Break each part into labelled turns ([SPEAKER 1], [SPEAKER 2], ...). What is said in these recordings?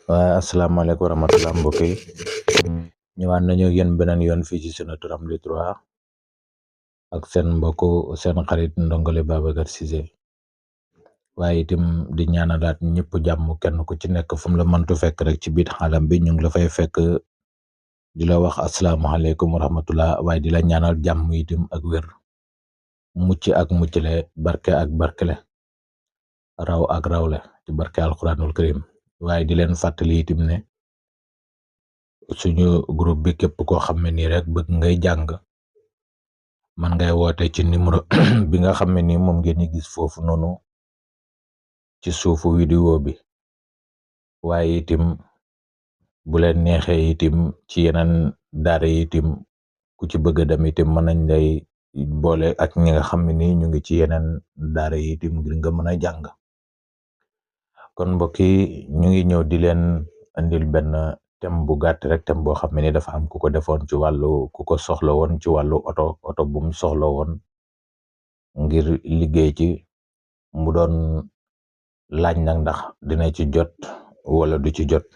[SPEAKER 1] Asalaamaaleykum wa rahmatulah mbokk yi ñëwaat nañu yéen beneen yoon fii ci Sunu Ramli 3 ak seen mbokku seen xarit Ndongali Babacar Cissé waaye itam di ñaanalaat ñëpp jàmm kenn ku ci nekk fu mu la mëntu fekk rek ci biir xalam bi ñu ngi la fay fekk di la wax asalaamaaleykum wa rahmatulah waaye di la ñaanal jàmm itam ak wér mucc ak muccle barke ak barkele raw ak rawle ci barke alquranul karim waaye di leen fàttali itam ne suñu groupe bi képp koo xam ne nii rek bëgg ngay jàng man ngay woote ci numéro bi nga xam ne nii moom ngeen di gis foofu noonu ci suufu vidéo bi waaye itam bu leen neexee itam ci yeneen daara itam ku ci bëgg a dem itam mën nañ lay boole ak ñi nga xam ne nii ñu ngi ci yeneen daara itam ngir nga mën a jàng kon mbokk yi ñu ngi ñëw di leen andil benn thème bu gàtt rek thème boo xam ne dafa am ku ko defoon ci wàllu ku ko soxla woon ci wàllu oto bu mu soxla woon ngir liggéey ci mu doon laaj nag ndax dina ci jot wala du ci jot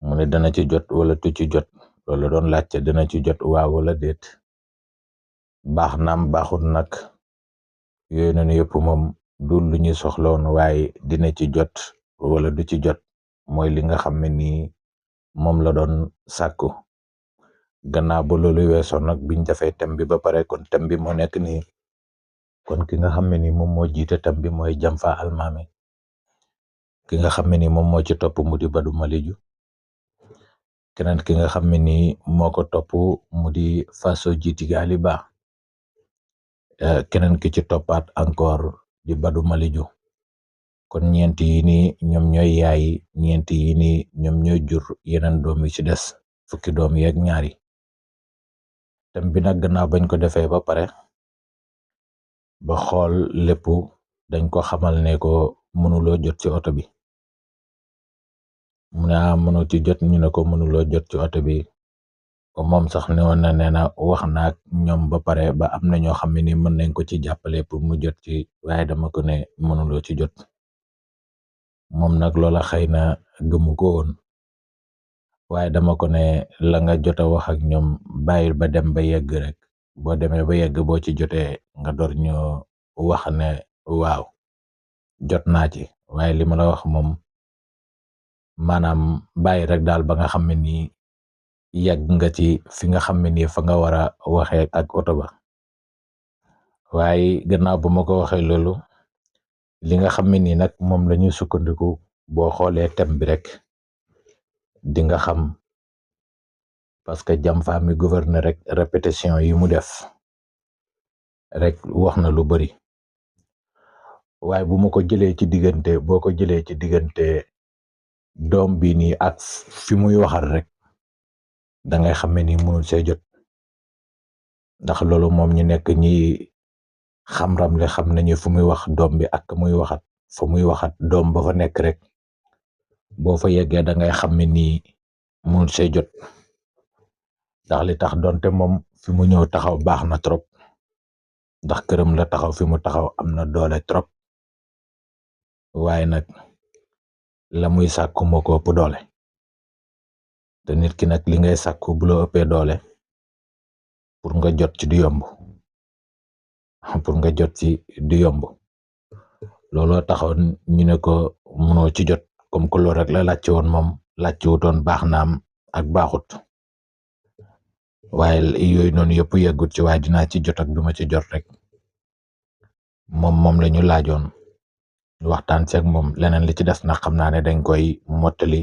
[SPEAKER 1] mu ne dana ci jot wala du ci jot loolu doon laajte dina ci jot waaw wala déet baax naam baaxut nag yooyu noonu yëpp moom du lu ñuy soxloon waaye dina ci jot wala du ci jot mooy li nga xam ne nii moom la doon sàkku gannaaw ba loolu weesoo nag biñ defee thème bi ba pare kon thème bi moo nekk nii kon ki nga xam ne ni moom moo jiite thème bi mooy Jamfa Almami ki nga xam ne ni moom moo ci topp mu di Badou Maliju keneen ki nga xam ne ni moo ko topp mu di Faso Jitigali Ba keneen ki ci toppaat encore di Badou Maliju kon ñeent yi nii ñoom ñooy yaayi ñeent yi nii ñoom ñooy jur yeneen doom yi ci des fukki doom yeeg ñaari thème bi nag gannaaw bañ ko defee ba pare ba xool lépp dañ ko xamal ne ko mënuloo jot ci oto bi mu ne mënoo ci jot ñu ne ko mënuloo jot ci oto bi ko moom sax ne woon na nee na wax naag ñoom ba pare ba am na ñoo xam ne ni mën nañ ko ci jàppale pour mu jot ci waaye dama ko ne mënuloo ci jot moom nag loola xëy na gëmu ko woon waaye dama ko ne la nga jot a wax ak ñoom bàyyil ba dem ba yegg rek boo demee ba yegg boo ci jotee nga door ñu wax ne waaw jot naa ci waaye li ma la wax moom maanaam bàyyi rek daal ba nga xam ne nii yegg nga ci fi nga xam ne nii fa nga war a waxee ak oto ba waaye gannaaw bu ma ko waxee loolu li nga xam ne nii nag moom la ñuy sukkandiku boo xoolee thème bi rek di nga xam parce que Jamfa mi gouverneur rek répétition yi mu def rek wax na lu bari waaye bu ma ko jëlee ci diggante boo ko jëlee ci diggante doom bi nii ak fi muy waxal rek da ngay xam ne ni mënul see jot ndax loolu moom ñu nekk ñi xam Ramli xam nañu fu muy wax doom bi ak muy waxat fu muy waxat doom ba fa nekk rek boo fa yeggee da ngay xam ne nii mënul see jot ndax li tax donte moom fi mu ñëw taxaw baax na trop ndax këram la taxaw fi mu taxaw am na doole trop waaye nag la muy sàkku moo ko ëpp doole te nit ki nag li ngay sàkku bu la ëppee doole pour nga jot ci du yomb looloo taxoon ñu ne ko mënoo ci jot comme que loolu rek la laajte woon moom laajte wutoon baax naam ak baaxut waaye yooyu noonu yëpp yeggut ci waaye dinaa ci jot ak duma ci jot rek moom la ñu laajoon waxtaan seeg moom leneen li ci des nag xam naa ne dañ koy mottali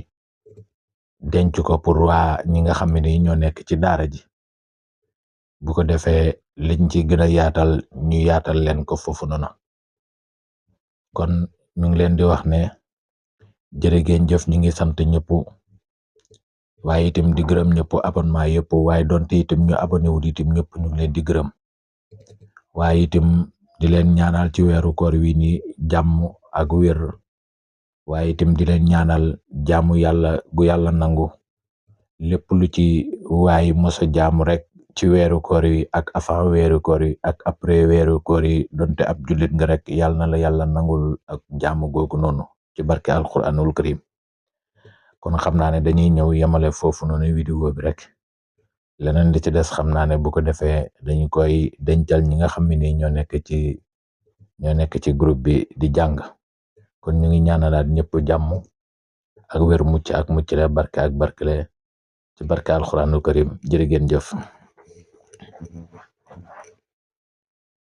[SPEAKER 1] denc ko pour waa ñi nga xam ne ni ñoo nekk ci daara ji bu ko defee liñ ci gën a yaatal ñu yaatal leen ko foofu noonu kon ñu ngi leen di wax ne jërë ngeen jëf ñu ngi sant ñëpp waaye itam di gërëm ñëpp abonnement yëpp waaye donte itam ñu abonné wul itam ñëpp ñu ngi leen di gërëm waaye itam di leen ñaanal ci weeru koor wi ni jàmm ak wér waaye itam di leen ñaanal jaamu yàlla gu yàlla nangu lépp lu ci waaye mosa jaamu rek ci weeru koor yi ak avant weeru koor yi ak après weeru koor yi donte ab jullit nga rek yàlla na la yàlla nangul ak jaamu googu noonu ci barke alquranul karim kon xam naa ne dañuy ñëw yemale foofu noonu vidéo bi rek leneen li ci des xam naa ne bu ko defee dañu koy dencal ñi nga xam ne nii ñoo nekk ci groupe bi di jàng kon ñu ngi ñaanalaat ñëpp jàmm ak wér mucc ak muccle barke ak barkele ci barke alxuraanul karim jërë ngeen jëf